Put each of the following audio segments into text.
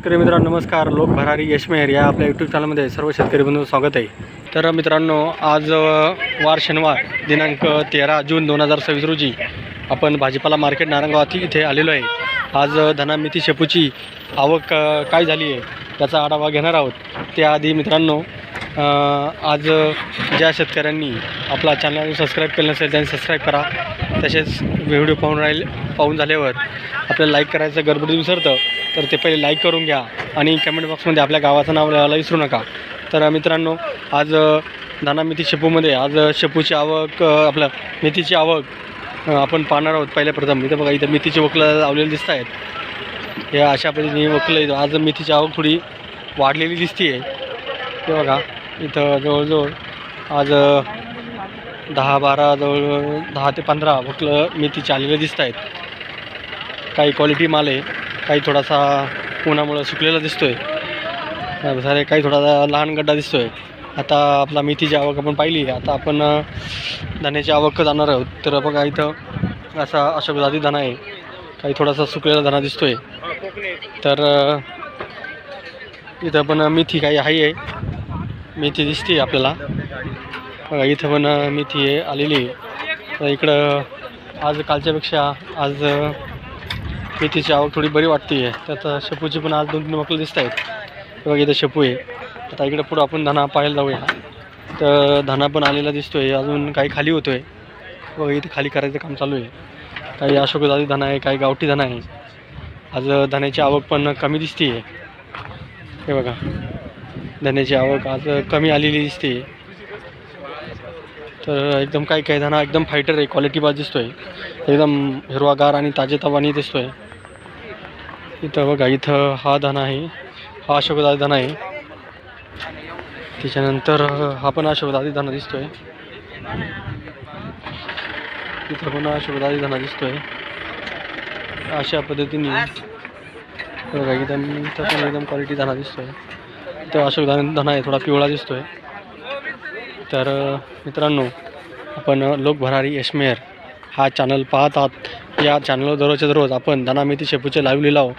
शेतकरी मित्रांनो नमस्कार. लोक भरारी यशमेहर या आपल्या यूट्यूब चॅनलमध्ये सर्व शेतकरी बंधू स्वागत आहे. तर मित्रांनो आज वार शनिवार दिनांक 13 जून 2026 रोजी आपण भाजीपाला मार्केट नारंगावात इथे आलेलो आहे. आज धना मेथी शेपूची आवक काय झाली आहे त्याचा आढावा घेणार आहोत. त्याआधी मित्रांनो आज ज्या शेतकऱ्यांनी आपला चॅनल सबस्क्राईब केलं नसेल त्यांनी सबस्क्राईब करा. तसेच व्हिडिओ पाहून झाल्यावर आपल्याला लाईक करायचं गडबड विसरतं तर ते पहिले लाईक करून घ्या आणि कमेंट बॉक्समध्ये आपल्या गावाचं नाव लिहायला विसरू नका. तर मित्रांनो आज धना मेथी शेपूमध्ये आज शेपूची आवक आपलं मेथीची आवक आपण पाहणार आहोत. पहिल्या प्रथम इथं बघा, इथं मेथीची वकलं लावलेली दिसत आहेत. या अशा पद्धतीने वकलं आज मेथीची आवक थोडी वाढलेली दिसते आहे. ते बघा इथं जवळजवळ आज 10-12 जवळ 10 ते 15 वकलं मेथीचे आलेले दिसत आहेत. काही क्वालिटी माल आहे, काही थोडासा उन्हामुळं सुकलेला दिसतो आहे, सारे काही थोडासा लहान गड्डा दिसतो आहे. आता आपला मेथीची आवक आपण पाहिली. आता आपण धण्याची आवक जाणार आहोत. तर बघा इथं असा अशोकजाती धना आहे, काही थोडासा सुकलेला धना दिसतो आहे. तर इथं पण मेथी काही आहे, मेथी दिसते आपल्याला. बघा इथं पण मेथी आहे आलेली आहे. तर इकडं आज कालच्यापेक्षा आज मेथीची आवक थोडी बरी वाटते आहे. त्यात शेपूची पण आज 2-3 वकलं दिसत आहेत. बघा इथं शेपू आहे. आता इकडं पुढं आपण धना पाहायला जाऊया. तर धना पण आलेला दिसतो आहे, अजून काही खाली होतो आहे. बघा इथं खाली करायचं काम चालू आहे. काही अशोकजाती धना आहे, काही गावठी धना आहे. आज धण्याची आवक पण कमी दिसते आहे. हे बघा धण्याची आवक आज कमी आलेली दिसते. तर एकदम काही धना एकदम फायटर आहे, क्वालिटी बाज दिसतो आहे. एकदम हिरवागार आणि ताजेतवानी दिसतो आहे. इथं बघा इथं हा धना आहे, हा अशोकजाती धना आहे. त्याच्यानंतर हा पण अशोकजाती धना दिसतो आहे. इथं पण अशोकजाती धना दिसतो आहे. अशा पद्धतीने बघा इथं पण एकदम क्वालिटी धना दिसतो आहे. इथं अशोकजाती धना आहे, थोडा पिवळा दिसतो आहे. तर मित्रांनो आपण लोक भरारी यशमेहर हा चॅनल पाहत आहात. या चॅनलवर दररोजच्या दररोज आपण धना मेथी शेपूचे लाईव्ह लिलाव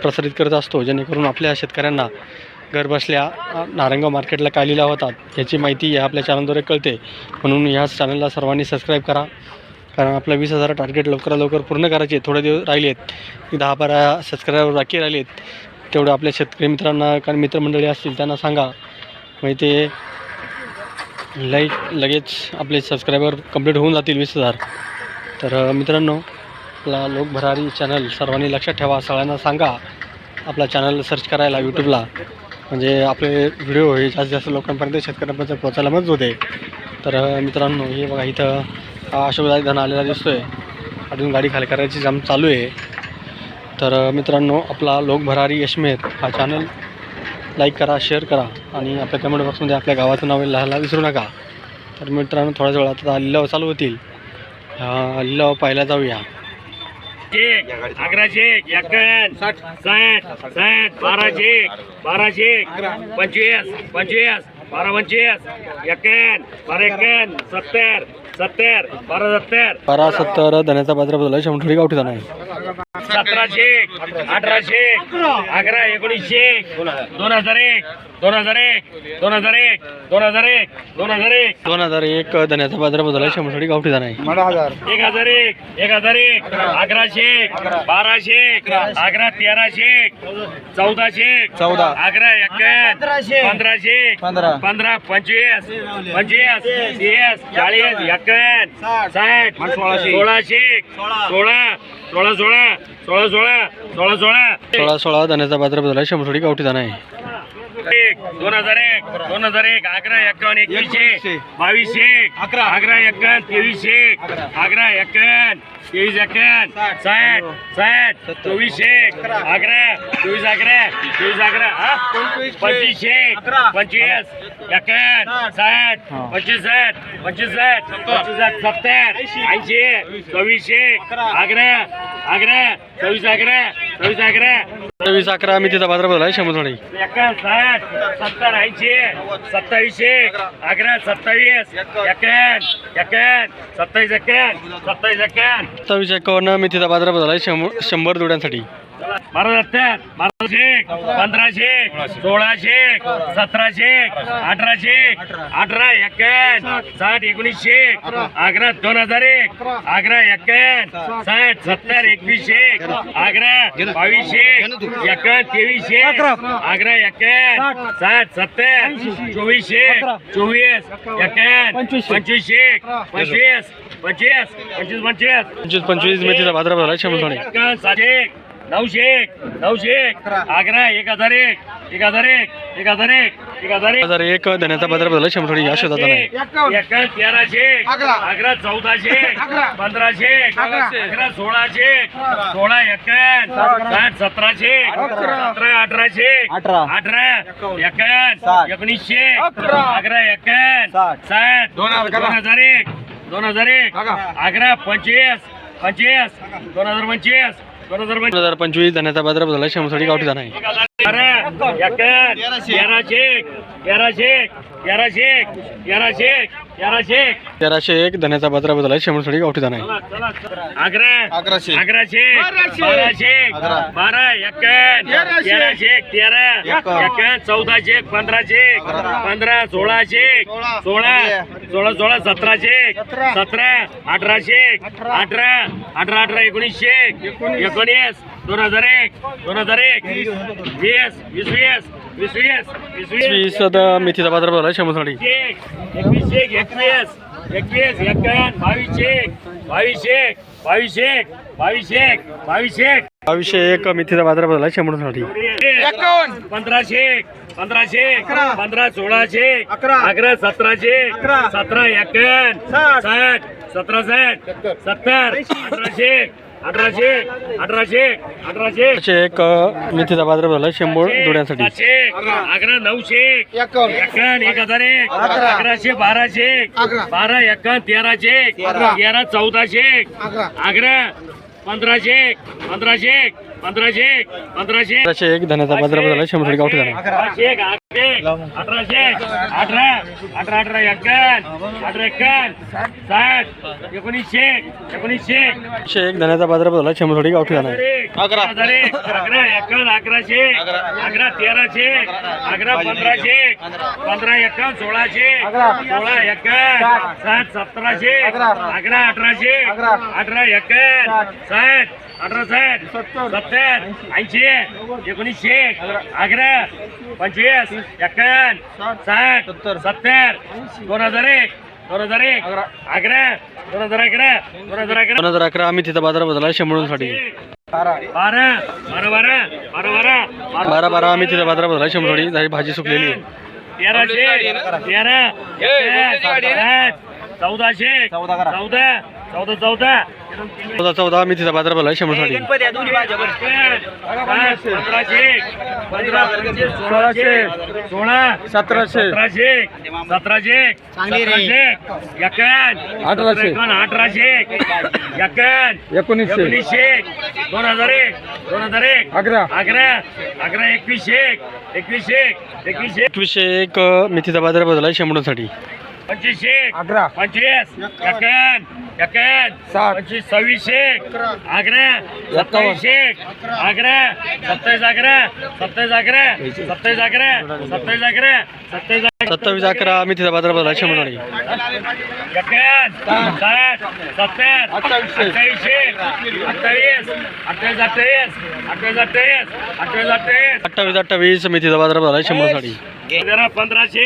प्रसारित करत असतो, जेणेकरून आपल्या शेतकऱ्यांना घरबसल्या नारंगाव मार्केटला काय लिलाव होतात याची माहिती आपल्या चॅनलद्वारे कळते. म्हणून ह्याच चॅनलला सर्वांनी सबस्क्राईब करा, कारण आपलं 20,000 टार्गेट लवकरात लवकर पूर्ण करायचे. थोडे दिवस राहिले आहेत, 10-12 सबस्क्रायबर बाकी राहिले आहेत. तेवढं आपल्या शेतकरी मित्रांना, कारण मित्रमंडळी असतील त्यांना सांगा, म्हणजे ते लगेच आपले सबस्क्रायबर कंप्लीट होऊन जातील 20,000. तर मित्रांनो आपला लोक भरारी चॅनल सर्वांनी लक्षात ठेवा, सगळ्यांना सांगा आपला चॅनल सर्च करायला यूट्यूबला, म्हणजे आपले व्हिडिओ हे जास्तीत जास्त लोकांपर्यंत शेतकऱ्यांपर्यंत पोहोचायला मदत होते. तर मित्रांनो हे बघा इथं अशोकजाती धना आलेला दिसतो आहे. अजून गाडी खाली करायची काम चालू आहे. तर मित्रांनो आपला लोक भरारी यशमेहर हा चॅनल लाईक करा, शेअर करा आणि आपल्या कमेंट बॉक्समध्ये आपल्या गावाचं नाव लिहायला विसरू नका. तर मित्रांनो थोड्याच वेळात आता लिलाव चालू होतील. लिलाव पाहायला जाऊया. 11 51 60 60 60 12 12 25 25 12 25 51 12 51 70 70 12 70 12 70 धण्याचा बाजार बदल 100 गावठी धना आहे. 17 18 11 19 2001 2001 2001 2001 2001 2001 धण्याचा बाजार बदल 100 गावठी धना आहे. 1001 1001 11 12 11 13 14 14 11 51 15 15 25 25 30 40 51 60 16 16 धण्याचा बाजार बदल 100 गावठी धना आहे. 2001 2001 11 51 21 22 11 51 23 11 51 23 51 60 60 24 11 24 11 24 11 25 25 51 60 25 25 70 80 24 11 11 24 11 24 11 23-11 मेथीचा बाजार बदल आहे 100. 61 70 80 27 11 27 51 51 27 51 27 51 27-51 मेथीचा बाजार बदल आहे 100 जोड्यांसाठी. 12 12 15 16 17 18 18 51 60 19 11 2001 11 51 60 70 21 11 22 51 23 11 51 60 70 24 24 51 25 25 25 25 25 मेथीचा बाजारभाव झाला 100 सोने. 700 900 900 11 1001 1001 1001 1001 1001 धन्याचा बाजारभाव झाला 100 सोने. अशा दादा नाही. 1300 11 1400 1500 11 1600 16 51 60 1700 17 1800 18 51 1900 11 51 60 2001 2001 11 25 25 2025 2025 धन्याचा बाजारभाव झाला 100 सोने. गावठी दाना आहे. 1301 धन्याचा बाजारभाव झाला 100 सोने. गावठी दाना आहे. 1100 1200 12 51 1300 13 51 1400 1500 15 1600 16 16 1700 17 1800 18 18 1900 19 2001 2001 20 20 20 20 मेथीचा बाजारभाव झाला 100 सोने. 21 21 21 51 22 22 22 22 2201 मेथीचा बाजारभाव झाला 100 सोने. 1500 1500 15 1600 11 1700 17 51 60 17 70 1800 1800 101 मेथीचा बाजारभाव झाला 100 जोड्यांसाठी. 11 900 51 1001 1100 1200 12 51 1300 13 1400 11 1500 1500 1500 1500 101 धन्याचा बाजारभाव झाला 100 सोने. गावठी दाना आहे. 1800 18 18 18 51 60 1900 101 धन्याचा बाजारभाव झाला 100 सोने. गावठी दाना आहे. 11 1100 11 1300 11 1500 15 51 1600 16 51 60 1700 11 1800 18 51 60 18 70 80 1900 11 25 51 60 70 2001 2001 11 2011 2011 2011 मेथीचा बाजारभाव झाला 100 साठी. 12 12 12 12 12 मेथीचा बाजारभाव झाला 100 सोने. झाली भाजी सुकलेली आहे. 1300 13 1400 14 14 14 मेथीचा बाजारभाव झाला 100 साठी. 2101 मेथीचा बाजारभाव झाला 100 साठी. 25 25 51 51 25 26 11 27 11 27 11 27 11 27 11 27 11 27 27-11 मेथीचा बाजारभाव झाला 100 साठी. 61 60 70 28 28 28 मेथीचा बाजारभाव झाला 100 साठी. 1500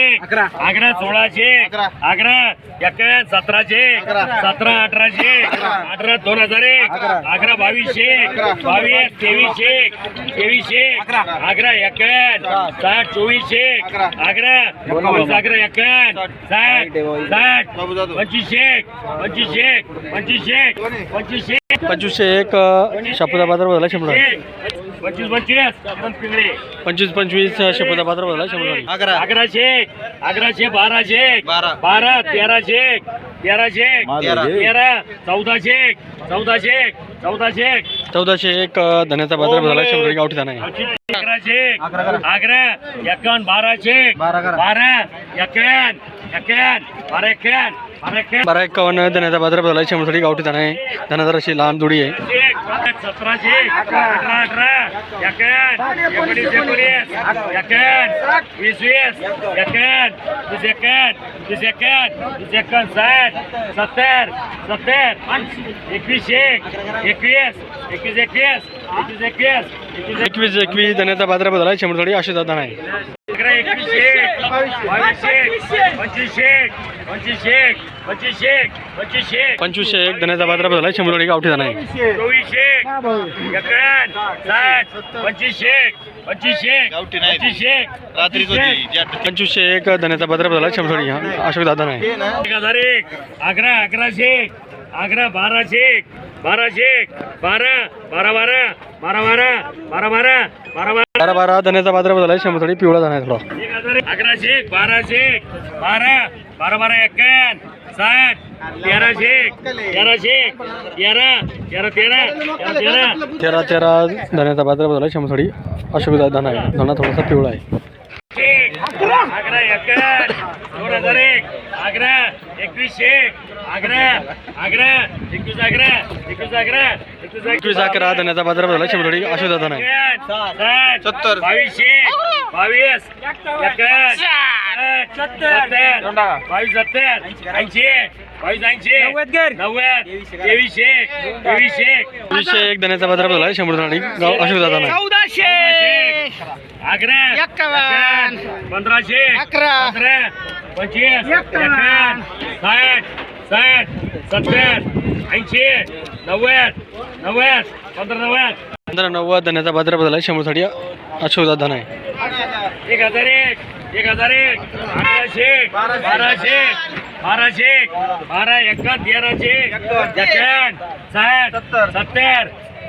11 1600 11 51 1700 17 1800 18 2001 11 2200 22 2300 11 51 60 2400 11 11 51 60 60 25 25 2501 शापूचा बाजारभाव झाला 100 साठी. 25 शापूचा बाजारभाव झाला 100 साठी. 1100 1200 12 1300 13 1400 1401 धन्याचा बाजारभाव झाला 100 साठी. गावठी दाना आहे. 1100 11 51 1200 12 51 बारा 51 धन्याचा बाजारभाव झाला. शंभरसाठी गावठी धना आहे. धनादार अशी लहान जोडी आहे. 1700 18 19 20 21 धन्याचा बाजारभाव झाला. शंभरसाठी अशी धना आहे. 2501 धन्याचा बाजारभाव झाला. शंभरसाठी गावठी धना आहे. 2501 धन्याचा बाजारभाव झाला. शंभरसाठी अशोक दादा नाही. 12 धन्याचा बाजारभाव झाला. शंभरसाठी पिवळा धना आहे. थोडा 1100 1200 12 12 51 60 13 धन्याचा बाजारभाव झाला. शंभरसाठी अशोक दादा नाही. धना थोडासा पिवळा आहे. 21 धन्याचा बाजारभाव झाला. शंभरसाठी अशोक दादा नाही. 70 22 एक धन्याचा बाजारभाव झाला. शंभरसाठी अशोक दादा नाही. 1500 25 60 70 80 90 90 धन्याचा बाजारभाव झाला. शंभरसाठी अशोक दादा नाही. 1001 1100 1200 12 1 1300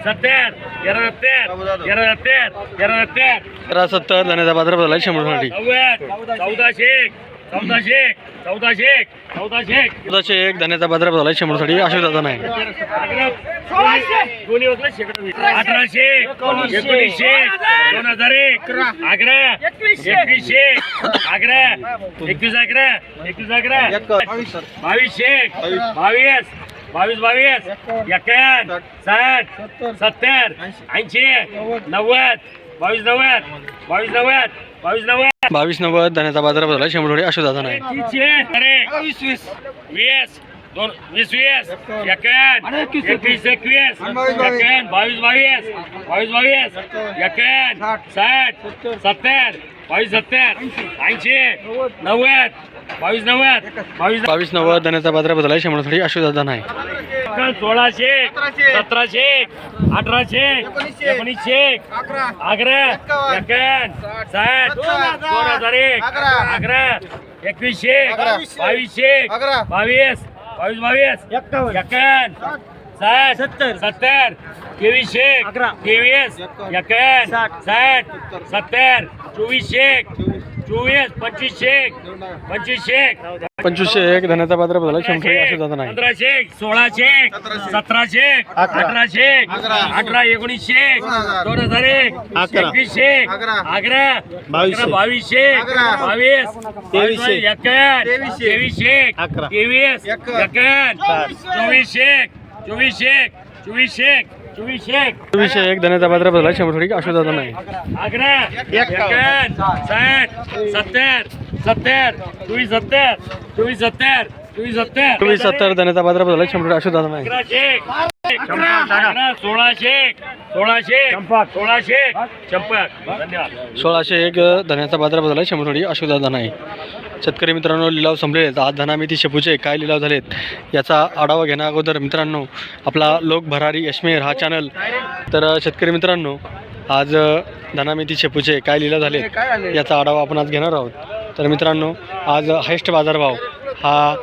70 धन्याचा बाजारभाव झाला. शंभरसाठी 1401 धन्याचा बाजारभाव झाला. शंभरसाठी अशोक दादा नाही. 1800 1900 2001 22 90 धन्याचा बाजारभाव झाला. शंभरसाठी अशोक दादा नाही. 22 90 धन्याचा बाजारभाव झाला. शंभरसाठी अशोक दादा नाही. 1600 1700 1800 1900 11 60 2001 2100 2200 22 70 2300 23 60 70 2500 2501 धन्याचा बाजारभाव झाला. शंभरसाठी अशोक दादा नाही. 1500 1600 1700 1800 18 1900 2001 2100 11 2200 22 2300 एक धन्याचा बाजारभाव झाला. शंभरसाठी अशोक दादा नाही. 70 धन्याचा बाजारभाव झाला. शंभरसाठी अशोक दादा नाही. 1601 धन्याचा बाजारभाव झाला. शंभरसाठी अशोक दादा नाही. शेतकरी मित्रांनो, लिलाव संपलेले आहेत. आज धना मेथी शेपूचे काय लिलाव झालेत याचा आढावा घेण्या अगोदर मित्रांनो, आपला लोक भरारी यशमेर हा चॅनल. तर शेतकरी मित्रांनो, आज धना मेथी शेपूचे काय लिलाव झालेत याचा आढावा आपण आज घेणार आहोत. तर मित्रांनो, आज हायस्ट बाजारभाव हा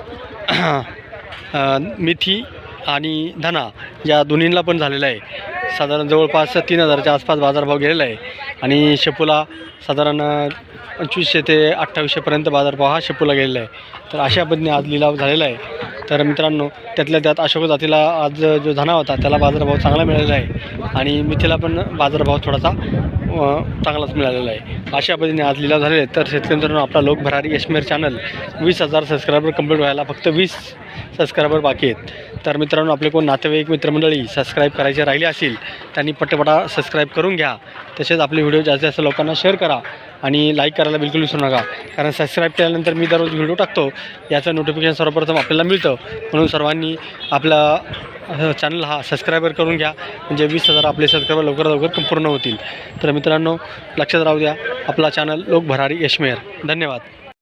मेथी आणि धना या दोन्हींना पण झालेला आहे. साधारण जवळपास 3,000च्या आसपास बाजारभाव गेलेला आहे आणि शेपूला साधारण 2500 ते 2800पर्यंत बाजारभाव हा शेपूला गेलेला आहे. तर अशा पद्धतीने आज लिलाव झालेला आहे. तर मित्रांनो, त्यातल्या त्यात अशोक जातीला आज जो धना होता त्याला बाजारभाव चांगला मिळालेला आहे आणि मिथीला पण बाजारभाव थोडासा चांगलाच मिळालेला आहे. अशा पद्धतीने आज लिलाव झालेले आहेत. तर शेतकरी मित्रांनो, आपला लोक भरारी यशमेर चॅनल 20,000 सबस्क्रायबर कंप्लीट व्हायला फक्त 20 सबस्क्रायबर बाकी आहेत. तर मित्रांनो, आपले कोण नातेवाईक मित्रमंडळी सबस्क्राईब करायचे राहिले असतील त्यांनी पटापटा सबस्क्राईब करून घ्या. तसेच आपले व्हिडिओ जास्तीत जास्त लोकांना शेअर करा आणि लाईक करायला बिलकुल विसरू नका, कारण सबस्क्राईब केल्यानंतर मी दररोज व्हिडिओ टाकतो याचं नोटिफिकेशन सर्वप्रथम आपल्याला मिळतं. म्हणून सर्वांनी आपला चॅनल हा सबस्क्रायबर करून घ्या, म्हणजे 20,000 आपले सबस्क्रायबर लवकरात लवकर पूर्ण होतील. तर मित्रांनो, लक्षात राहू द्या, आपला चॅनल लोक भरारी यशमेर. धन्यवाद.